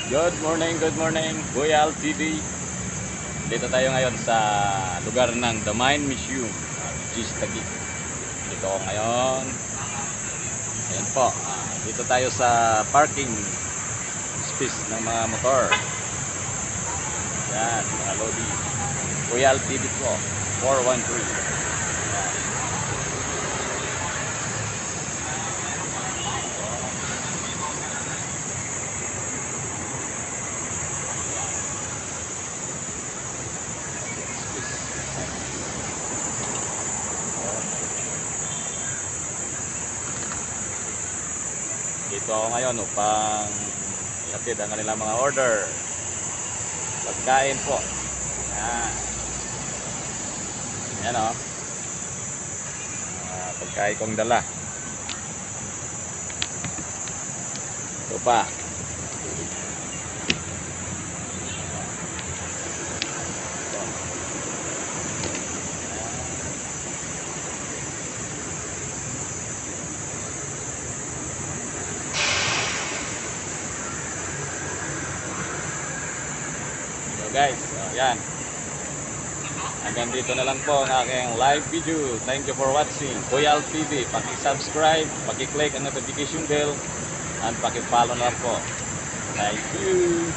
Good morning, Buyal TV. Dito tayo ngayon sa lugar ng The Mine Museum, which is Taguig. Dito ako ngayon. Ayan po, dito tayo sa parking space ng mga motor. Yan, mga lobby. Buyal TV po, 413. Yan. Dito ako ngayon upang hatid ang kanilang mga order. Pagkain po. Yan. Yan o. Pagkain kong dala. Ito pa. So guys, yan. Hanggang dito na lang po ang aking live video. Thank you for watching. Buyal TV. Paki-subscribe, paki-click ang notification bell, and paki-follow na po. Thank you.